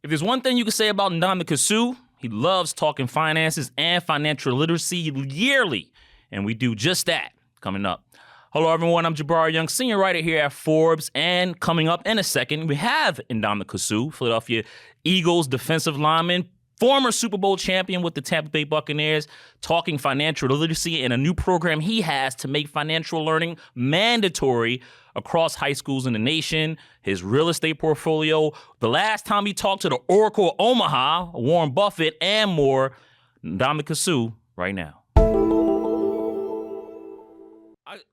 If there's one thing you can say about Ndamukong Suh, he loves talking finances and financial literacy yearly. And we do just that coming up. Hello, everyone. I'm Jabari Young, senior writer here at Forbes. And coming up in a second, we have Ndamukong Suh, Philadelphia Eagles defensive lineman, former Super Bowl champion with the Tampa Bay Buccaneers, talking financial literacy and a new program he has to make financial learning mandatory across high schools in the nation, his real estate portfolio, the last time he talked to the Oracle of Omaha, Warren Buffett, and more. Ndamukong Suh right now.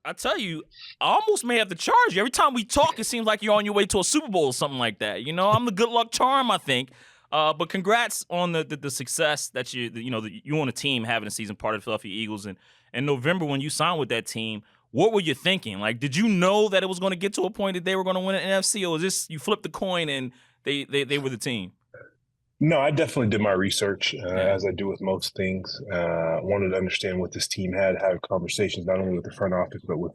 I tell you, I almost may have to charge you. Every time we talk, it seems like you're on your way to a Super Bowl or something like that. You know, I'm the good luck charm, I think. But congrats on the success that you on the team having a season part of the Philadelphia Eagles. And in November, when you signed with that team, what were you thinking? Like, did you know that it was going to get to a point that they were going to win an NFC, or was this you flipped the coin and they were the team? No, I definitely did my research, as I do with most things. Wanted to understand what this team had, have conversations not only with the front office, but with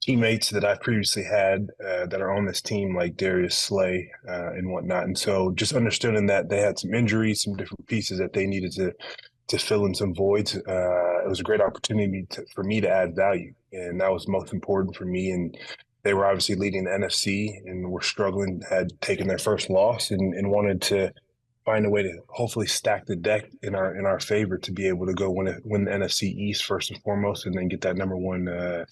teammates that I previously had that are on this team, like Darius Slay and whatnot. And so just understanding that they had some injuries, some different pieces that they needed to fill in some voids. It was a great opportunity for me to add value. And that was most important for me. And they were obviously leading the NFC and were struggling, had taken their first loss and wanted to find a way to hopefully stack the deck in our favor to be able to go win the NFC East first and foremost, and then get that number one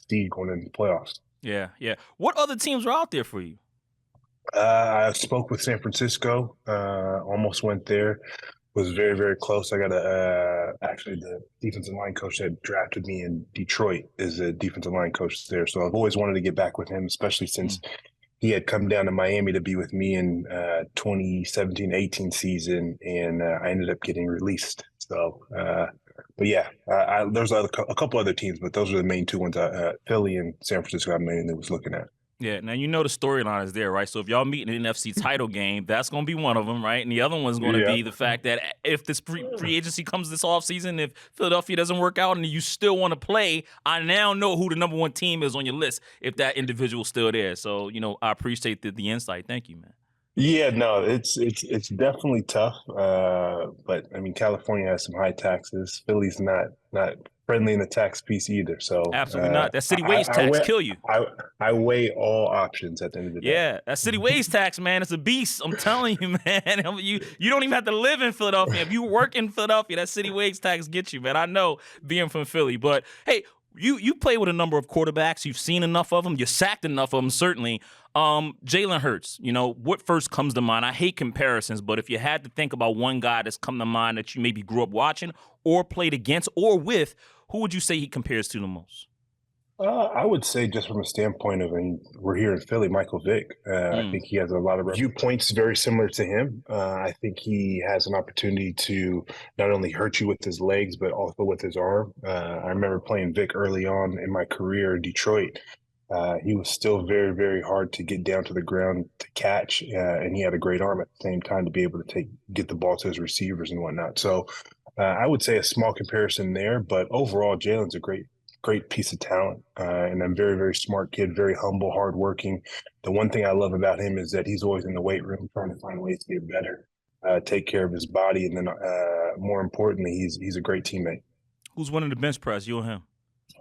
seed going into the playoffs. Yeah. What other teams were out there for you? I spoke with San Francisco, almost went there, was very, very close. I got actually the defensive line coach that drafted me in Detroit is a defensive line coach there. So I've always wanted to get back with him, especially since he had come down to Miami to be with me in 2017-18 season, and I ended up getting released. So, but yeah, there's a couple other teams, but those are the main two ones. Philly and San Francisco I mainly was looking at. Yeah, now you know the storyline is there, right? So if y'all meet in the NFC title game, that's going to be one of them, right? And the other one's going to be the fact that if this free agency comes this offseason, if Philadelphia doesn't work out and you still want to play, I now know who the number one team is on your list if that individual's still there. So, I appreciate the insight. Thank you, man. Yeah, no, it's definitely tough. But I mean, California has some high taxes. Philly's not friendly in the tax piece either. So absolutely not. That city wage tax kill you. I weigh all options at the end of the day. Yeah, that city wage tax, man, it's a beast. I'm telling you, man. You don't even have to live in Philadelphia. If you work in Philadelphia, that city wage tax gets you, man. I know being from Philly, but hey, you play with a number of quarterbacks. You've seen enough of them. You sacked enough of them, certainly. Jalen Hurts, what first comes to mind? I hate comparisons, but if you had to think about one guy that's come to mind that you maybe grew up watching or played against or with, who would you say he compares to the most? I would say just from a standpoint of, and we're here in Philly, Michael Vick. I think he has a lot of viewpoints very similar to him. I think he has an opportunity to not only hurt you with his legs, but also with his arm. I remember playing Vick early on in my career in Detroit. He was still very, very hard to get down to the ground to catch, and he had a great arm at the same time to be able to get the ball to his receivers and whatnot. So I would say a small comparison there, but overall, Jalen's a great piece of talent, and a very, very smart kid, very humble, hardworking. The one thing I love about him is that he's always in the weight room trying to find ways to get better, take care of his body, and then more importantly, he's a great teammate. Who's winning the bench press, you or him?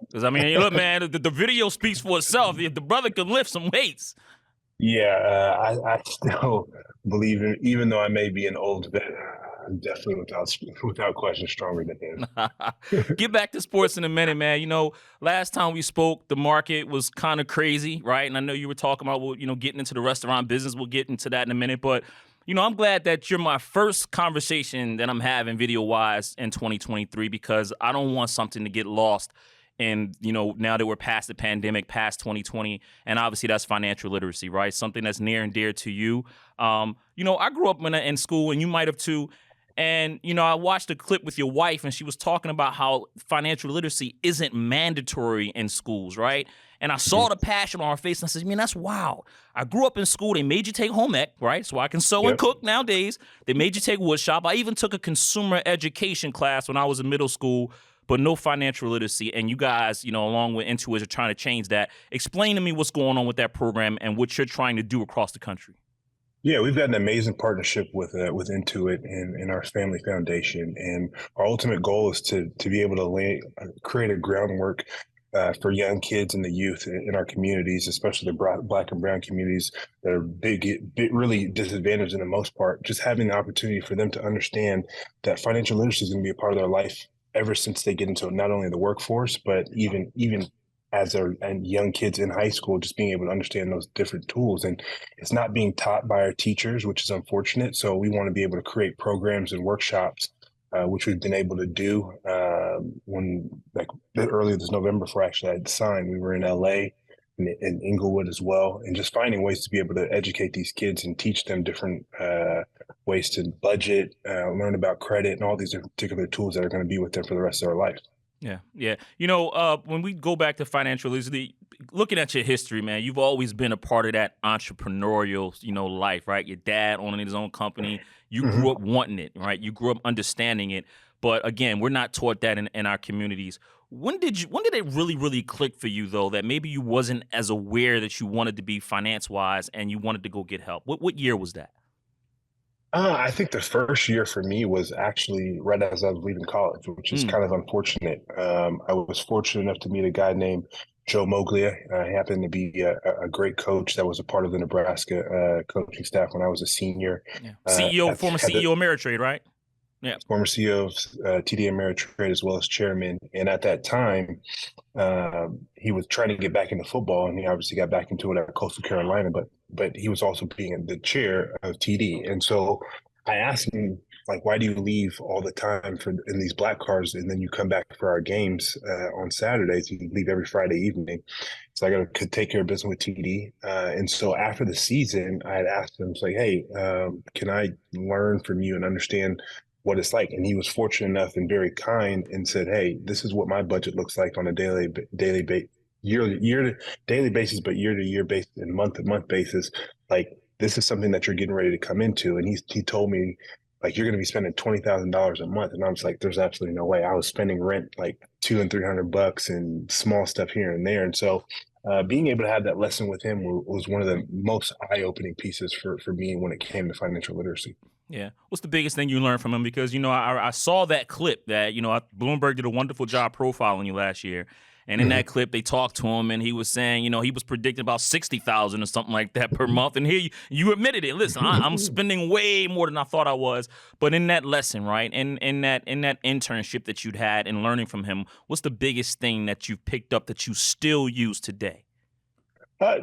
Because, I mean, look, man, the video speaks for itself. If the brother can lift some weights. Yeah, I still believe in, even though I may be an old vet, I'm definitely without question stronger than him. Get back to sports in a minute, man. Last time we spoke, the market was kind of crazy, right? And I know you were talking about, getting into the restaurant business. We'll get into that in a minute. But, I'm glad that you're my first conversation that I'm having video-wise in 2023 because I don't want something to get lost. And, now that we're past the pandemic, past 2020, and obviously that's financial literacy, right? Something that's near and dear to you. I grew up in school, and you might have too. And, I watched a clip with your wife, and she was talking about how financial literacy isn't mandatory in schools, right? And I saw the passion on her face, and I said, man, that's wild. I grew up in school. They made you take home ec, right? So I can sew and cook nowadays. They made you take wood shop. I even took a consumer education class when I was in middle school, but no financial literacy. And you guys, along with Intuit, are trying to change that. Explain to me what's going on with that program and what you're trying to do across the country. Yeah, we've got an amazing partnership with Intuit and our family foundation, and our ultimate goal is to be able to create a groundwork for young kids and the youth in our communities, especially the Black and Brown communities that are really disadvantaged in the most part. Just having the opportunity for them to understand that financial literacy is going to be a part of their life ever since they get into not only the workforce, but even as they're and young kids in high school, just being able to understand those different tools. And it's not being taught by our teachers, which is unfortunate. So we want to be able to create programs and workshops, which we've been able to do. When like earlier this November, before actually I had signed, we were in LA and Inglewood as well, and just finding ways to be able to educate these kids and teach them different ways to budget, learn about credit, and all these different particular tools that are going to be with them for the rest of their life. Yeah, yeah. When we go back to financial literacy, looking at your history, man, you've always been a part of that entrepreneurial, life, right? Your dad owning his own company. You grew up wanting it, right? You grew up understanding it. But again, we're not taught that in our communities. When did it really, really click for you, though, that maybe you wasn't as aware that you wanted to be finance-wise and you wanted to go get help? What year was that? I think the first year for me was actually right as I was leaving college, which is Mm, kind of unfortunate. I was fortunate enough to meet a guy named Joe Moglia. He happened to be a great coach that was a part of the Nebraska coaching staff when I was a senior. yeah. Uh, CEO, at, former at the CEO of Ameritrade, right? Yeah. former CEO of TD Ameritrade as well as chairman. And at that time, he was trying to get back into football, and he obviously got back into it at Coastal Carolina. But he was also being the chair of TD, and so I asked him like, why do you leave all the time for in these black cars, and then you come back for our games on Saturdays? You leave every Friday evening. So I got to take care of business with TD, and so after the season, I had asked him, like, hey, can I learn from you and understand what it's like? And he was fortunate enough and very kind and said, hey, this is what my budget looks like on a daily daily basis, but year to year basis and month to month basis. Like, this is something that you're getting ready to come into. And he told me, like, you're going to be spending $20,000 a month. And I was like, there's absolutely no way. I was spending rent like $200 and $300 and small stuff here and there. And so being able to have that lesson with him was one of the most eye-opening pieces for me when it came to financial literacy. Yeah. What's the biggest thing you learned from him? Because, I saw that clip that, Bloomberg did a wonderful job profiling you last year. And in that clip, they talked to him, and he was saying, he was predicting about 60,000 or something like that per month. And here you admitted it. Listen, I'm spending way more than I thought I was. But in that lesson, right, and in that internship that you'd had and learning from him, what's the biggest thing that you've picked up that you still use today? Uh,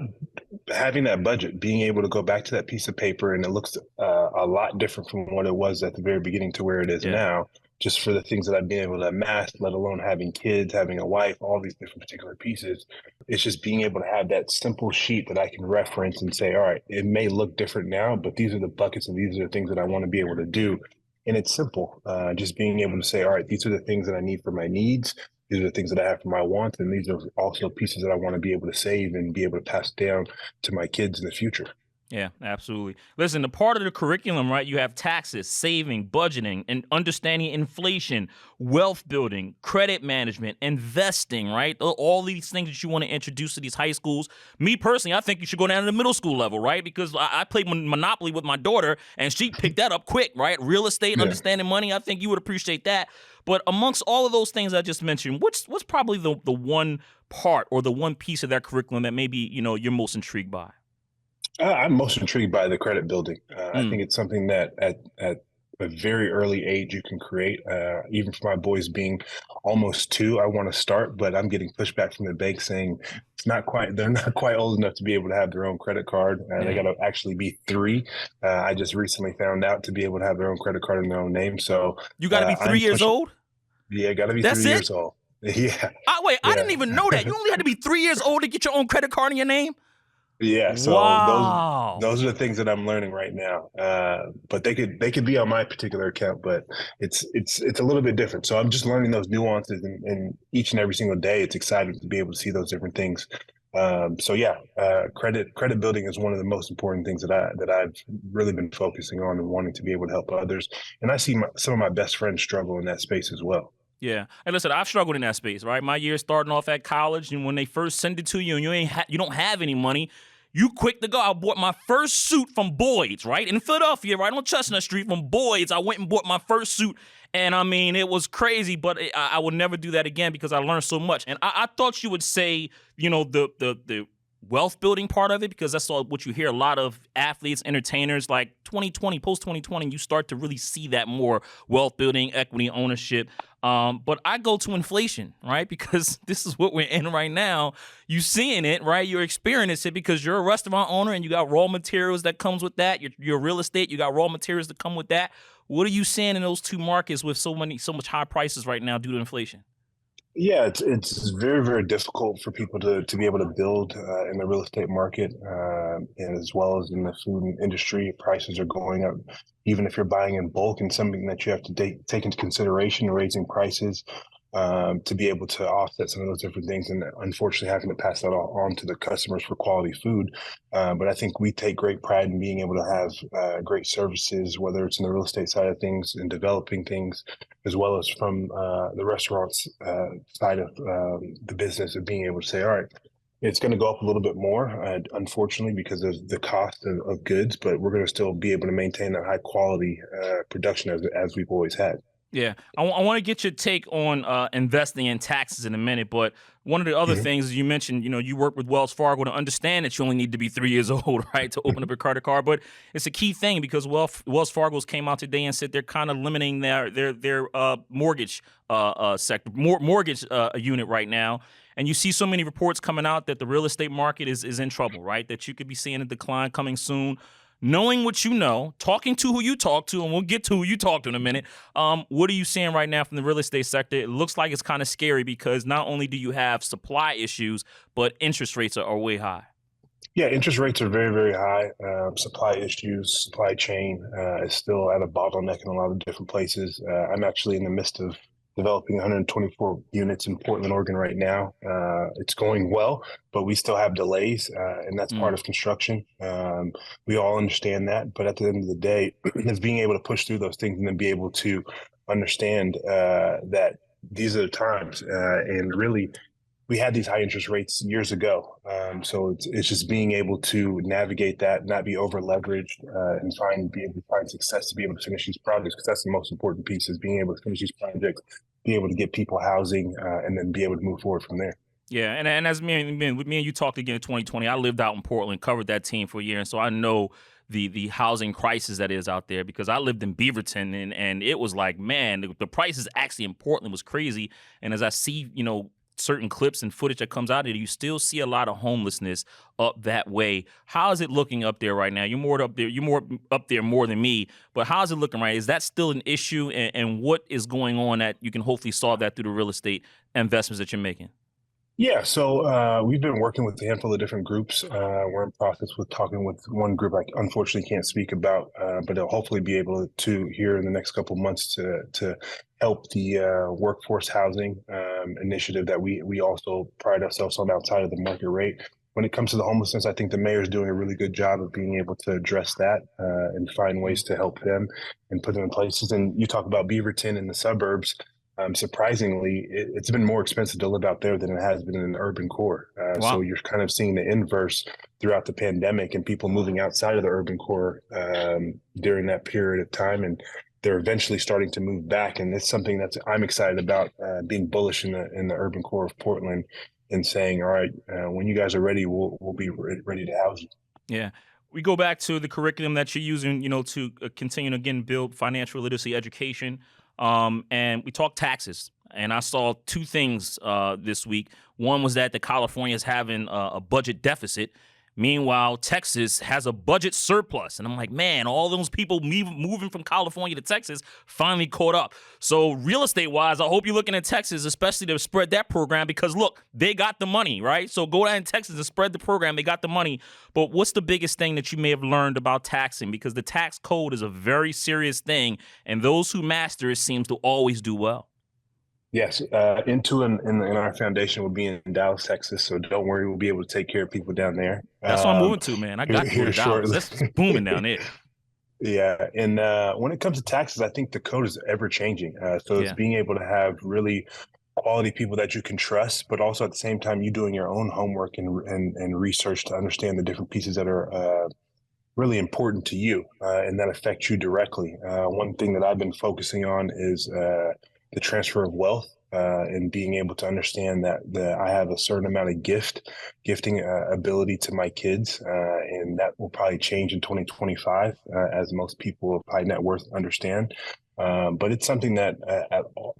Having that budget, being able to go back to that piece of paper, and it looks a lot different from what it was at the very beginning to where it is Yeah. now, just for the things that I've been able to amass, let alone having kids, having a wife, all these different particular pieces. It's just being able to have that simple sheet that I can reference and say, all right, it may look different now, but these are the buckets and these are the things that I want to be able to do. And it's simple, just being able to say, all right, these are the things that I need for my needs. These are the things that I have for my wants, and these are also pieces that I want to be able to save and be able to pass down to my kids in the future. Yeah, absolutely. Listen, the part of the curriculum, right? You have taxes, saving, budgeting, and understanding inflation, wealth building, credit management, investing, right? All these things that you want to introduce to these high schools. Me personally, I think you should go down to the middle school level, right? Because I played Monopoly with my daughter, and she picked that up quick, right? Real estate, Yeah. understanding money. I think you would appreciate that. But amongst all of those things I just mentioned, what's probably the one part or the one piece of that curriculum that maybe you're most intrigued by? I'm most intrigued by the credit building. I Mm. think it's something that at a very early age you can create. Even for my boys being almost 2, I want to start, but I'm getting pushback from the bank saying it's not quite. They're not quite old enough to be able to have their own credit card. They Yeah. got to actually be 3. I just recently found out to be able to have their own credit card in their own name. So You got to be three I'm years pushing. old? Yeah, got to be That's 3 it? years old. Yeah, Wait, I yeah. didn't even know that. You only had to be 3 years old to get your own credit card in your name? Yeah, so Wow. those are the things that I'm learning right now. But they could be on my particular account, but it's a little bit different. So I'm just learning those nuances, and each and every single day, it's exciting to be able to see those different things. So yeah, credit building is one of the most important things that I've really been focusing on and wanting to be able to help others. And I see some of my best friends struggle in that space as well. Yeah. And listen, I've struggled in that space, right? My years starting off at college, and when they first send it to you and you don't have any money, You quick to go. I bought my first suit from Boyd's, right? In Philadelphia, right on Chestnut Street from Boyd's. I went and bought my first suit. And I mean, it was crazy, but I would never do that again because I learned so much. And I thought you would say, you know, the wealth building part of it, because that's all what you hear a lot of athletes, entertainers, like 2020, post 2020, you start to really see that more wealth building, equity ownership. But I go to inflation, right? Because this is what we're in right now. You seeing it, right? You're experiencing it because you're a restaurant owner and you got raw materials that comes with that. You're real estate, you got raw materials that come with that. What are you seeing in those two markets with so much high prices right now due to inflation? Yeah, it's very, very difficult for people to be able to build in the real estate market, and as well as in the food industry. Prices are going up, even if you're buying in bulk, and something that you have to take into consideration, raising prices to be able to offset some of those different things, and unfortunately having to pass that all on to the customers for quality food. But I think we take great pride in being able to have great services, whether it's in the real estate side of things and developing things, as well as from the restaurants side of the business, of being able to say, all right, it's going to go up a little bit more, unfortunately, because of the cost of goods, but we're going to still be able to maintain that high quality production as we've always had. Yeah, I want to get your take on investing in taxes in a minute, but one of the other things you mentioned, you know, you work with Wells Fargo to understand that you only need to be 3 years old, right, to open up a credit card. But it's a key thing because Wells Fargo's came out today and said they're kind of limiting their mortgage sector, mortgage unit right now. And you see so many reports coming out that the real estate market is in trouble, right? That you could be seeing a decline coming soon. Knowing what you know, talking to who you talk to, and we'll get to who you talk to in a minute, what are you seeing right now from the real estate sector? It looks like it's kind of scary because not only do you have supply issues, but interest rates are way high. Yeah, interest rates are very, very high. Supply issues, supply chain is still at a bottleneck in a lot of different places. I'm actually in the midst of developing 124 units in Portland, Oregon right now. It's going well, but we still have delays, and that's part of construction. We all understand that, but at the end of the day, it's being able to push through those things and then be able to understand that these are the times. And really, we had these high interest rates years ago. So it's just being able to navigate that, not be over leveraged, and be able to find success to be able to finish these projects, because that's the most important piece, is being able to finish these projects, be able to get people housing, and then be able to move forward from there. Yeah, and as me and you talked again in 2020, I lived out in Portland, covered that team for a year, and so I know the housing crisis that is out there because I lived in Beaverton, and it was like, man, the prices actually in Portland was crazy. And as I see, you know, certain clips and footage that comes out of it, you still see a lot of homelessness up that way. How is it looking up there right now? You're more up there more than me, but how's it looking right? Is that still an issue? And what is going on that you can hopefully solve that through the real estate investments that you're making? Yeah, so we've been working with a handful of different groups. We're in process with talking with one group I unfortunately can't speak about, but they'll hopefully be able to here in the next couple of months to help the workforce housing initiative that we also pride ourselves on outside of the market rate. When it comes to the homelessness, I think the mayor's doing a really good job of being able to address that and find ways to help them and put them in places. And you talk about Beaverton in the suburbs. Surprisingly, it's been more expensive to live out there than it has been in the urban core. Wow. So you're kind of seeing the inverse throughout the pandemic and people moving outside of the urban core during that period of time. And they're eventually starting to move back. And it's something that I'm excited about, being bullish in the urban core of Portland and saying, all right, when you guys are ready, we'll be ready to house you. Yeah. We go back to the curriculum that you're using, you know, to continue to, again, build financial literacy education. And we talked taxes, and I saw two things this week. One was that California is having a budget deficit. Meanwhile, Texas has a budget surplus. And I'm like, man, all those people moving from California to Texas finally caught up. So real estate-wise, I hope you're looking at Texas, especially to spread that program because, look, they got the money, right? So go down in Texas and spread the program. They got the money. But what's the biggest thing that you may have learned about taxing? Because the tax code is a very serious thing, and those who master it seems to always do well. Yes, Intuit in our foundation will be in Dallas, Texas. So don't worry, we'll be able to take care of people down there. That's what I'm moving to, man. I got to move to Dallas. That's booming down there. Yeah, and when it comes to taxes, I think the code is ever changing. So it's being able to have really quality people that you can trust, but also at the same time, you doing your own homework and research to understand the different pieces that are really important to you and that affect you directly. One thing that I've been focusing on is the transfer of wealth and being able to understand that I have a certain amount of gifting ability to my kids, and that will probably change in 2025, as most people of high net worth understand. But it's something that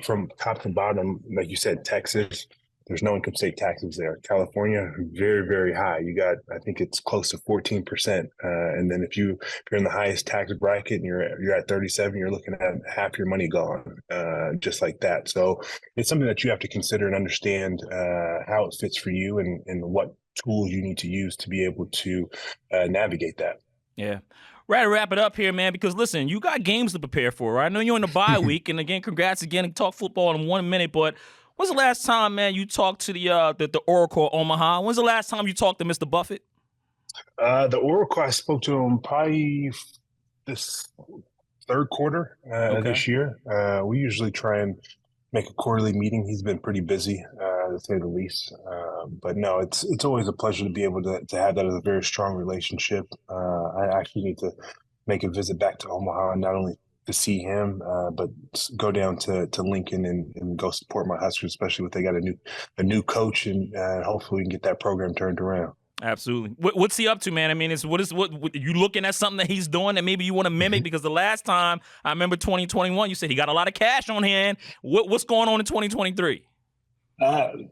from top to bottom, like you said, Texas, there's no income state taxes there. California, very, very high. You got, I think it's close to 14%. And then if you're in the highest tax bracket and you're at 37, you're looking at half your money gone, just like that. So it's something that you have to consider and understand how it fits for you and what tools you need to use to be able to navigate that. Yeah. Ready to wrap it up here, man, because listen, you got games to prepare for, right? I know you're in the bye week, and again, congrats again. Talk football in 1 minute, but when's the last time, man, you talked to the Oracle of Omaha? When's the last time you talked to Mr. Buffett? The Oracle, I spoke to him probably this third quarter this year. We usually try and make a quarterly meeting. He's been pretty busy, to say the least. But no, it's always a pleasure to be able to have that as a very strong relationship. I actually need to make a visit back to Omaha, not only to see him, but go down to Lincoln and go support my Huskers, especially when they got a new coach, and hopefully we can get that program turned around. Absolutely. What's he up to, man? I mean, what you looking at something that he's doing that maybe you want to mimic? Because the last time I remember 2021, you said he got a lot of cash on hand. What's going on in 2023?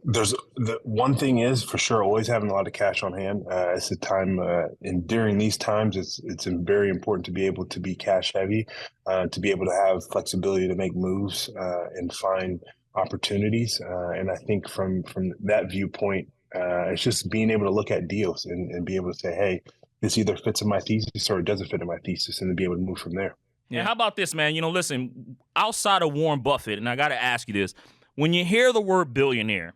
There's the one thing is for sure always having a lot of cash on hand. It's a time, and during these times, it's very important to be able to be cash heavy, to be able to have flexibility to make moves and find opportunities. And I think from that viewpoint, it's just being able to look at deals and be able to say, hey, this either fits in my thesis or it doesn't fit in my thesis, and then be able to move from there. Yeah. How about this, man? Listen, outside of Warren Buffett, and I got to ask you this. When you hear the word billionaire,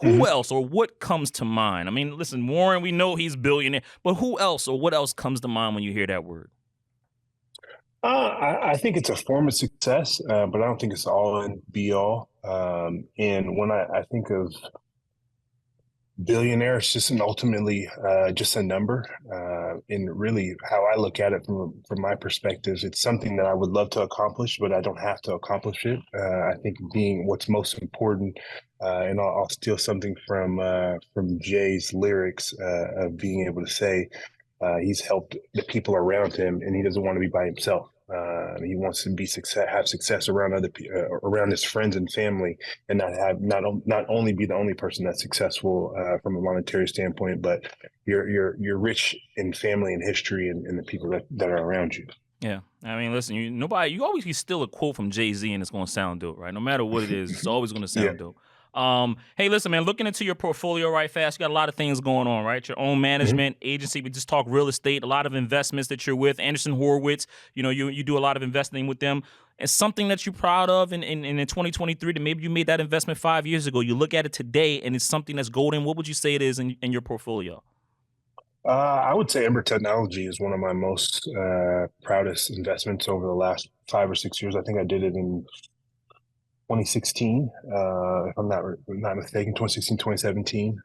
who else or what comes to mind? I mean, listen, Warren, we know he's billionaire, but who else or what else comes to mind when you hear that word? I think it's a form of success, but I don't think it's all and be all. And when I think of billionaire, it's just ultimately just a number. And really how I look at it from my perspective, it's something that I would love to accomplish, but I don't have to accomplish it. I think being what's most important, and I'll steal something from Jay's lyrics of being able to say he's helped the people around him, and he doesn't want to be by himself. He wants to be have success around around his friends and family, and not only be the only person that's successful from a monetary standpoint, but you're rich in family and history and the people that are around you. Yeah, I mean, listen, you always steal a quote from Jay-Z and it's going to sound dope, right? No matter what it is, it's always going to sound dope. Hey, listen, man, looking into your portfolio right fast, you got a lot of things going on, right? Your own management agency, we just talk real estate, a lot of investments that you're with. Anderson Horowitz, you do a lot of investing with them. And something that you're proud of in 2023 that maybe you made that investment 5 years ago. You look at it today and it's something that's golden. What would you say it is in your portfolio? I would say Ember Technology is one of my most proudest investments over the last 5 or 6 years. I think I did it in 2016, if I'm not mistaken, 2016, 2017.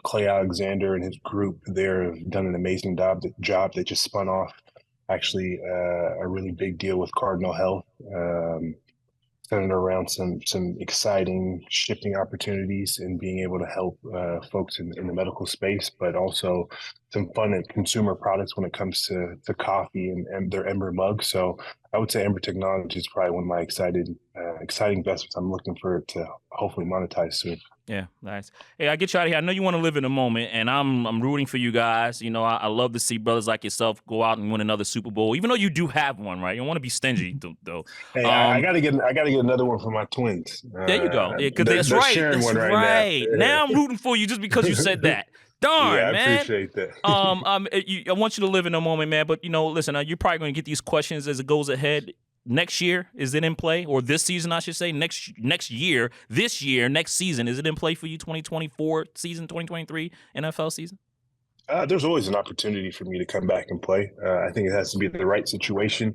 Clay Alexander and his group there have done an amazing job. They just spun off actually a really big deal with Cardinal Health, centered around some exciting shifting opportunities and being able to help folks in the medical space, but also some fun and consumer products when it comes to coffee and their Ember mugs. So I would say Ember Technology is probably one of my exciting investments. I'm looking for it to hopefully monetize soon. Yeah, nice. Hey, I get you out of here. I know you want to live in the moment, and I'm rooting for you guys. I love to see brothers like yourself go out and win another Super Bowl, even though you do have one, right? You don't want to be stingy, though. Hey, I gotta get another one for my twins. There you go. Because that's right. That's one right. Now I'm rooting for you just because you said that. Darn, yeah, I man. appreciate that. I want you to live in the moment, man. But listen, you're probably going to get these questions as it goes ahead. Next year, is it in play? Or this season, I should say. Next year, next season, is it in play for you? 2024 season, 2023 NFL season? There's always an opportunity for me to come back and play. I think it has to be the right situation.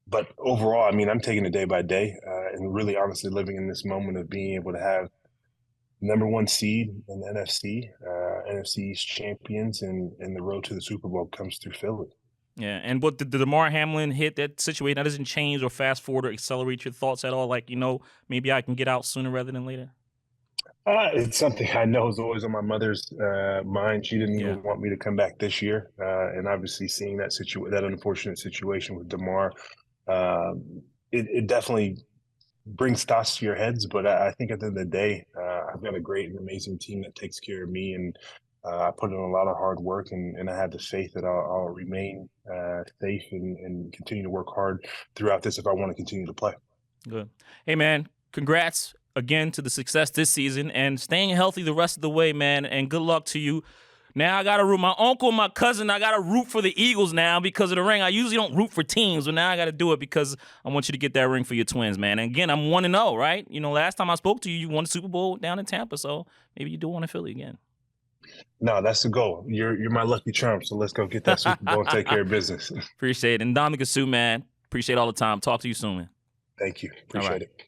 But overall, I mean, I'm taking it day by day, and really honestly living in this moment of being able to have number one seed in the NFC, NFC East champions, and the road to the Super Bowl comes through Philly. Yeah, and what did the Damar Hamlin hit that situation? That doesn't change or fast forward or accelerate your thoughts at all? Like, maybe I can get out sooner rather than later? It's something I know is always on my mother's mind. She didn't Yeah. even want me to come back this year, and obviously seeing that unfortunate situation with Damar, it definitely brings thoughts to your heads. But I think at the end of the day, I've got a great and amazing team that takes care of me, and I put in a lot of hard work, and I have the faith that I'll remain safe and continue to work hard throughout this if I want to continue to play. Good. Hey, man, congrats again to the success this season and staying healthy the rest of the way, man, and good luck to you. Now I got to root my uncle and my cousin. I got to root for the Eagles now because of the ring. I usually don't root for teams, but now I got to do it because I want you to get that ring for your Twins, man. And again, I'm 1-0, right? Last time I spoke to you, you won the Super Bowl down in Tampa, so maybe you do want to Philly again. No, that's the goal. You're my lucky charm, so let's go get that Super Bowl and take care of business. Appreciate it. And Ndamukong Suh, man, appreciate all the time. Talk to you soon, man. Thank you. Appreciate it.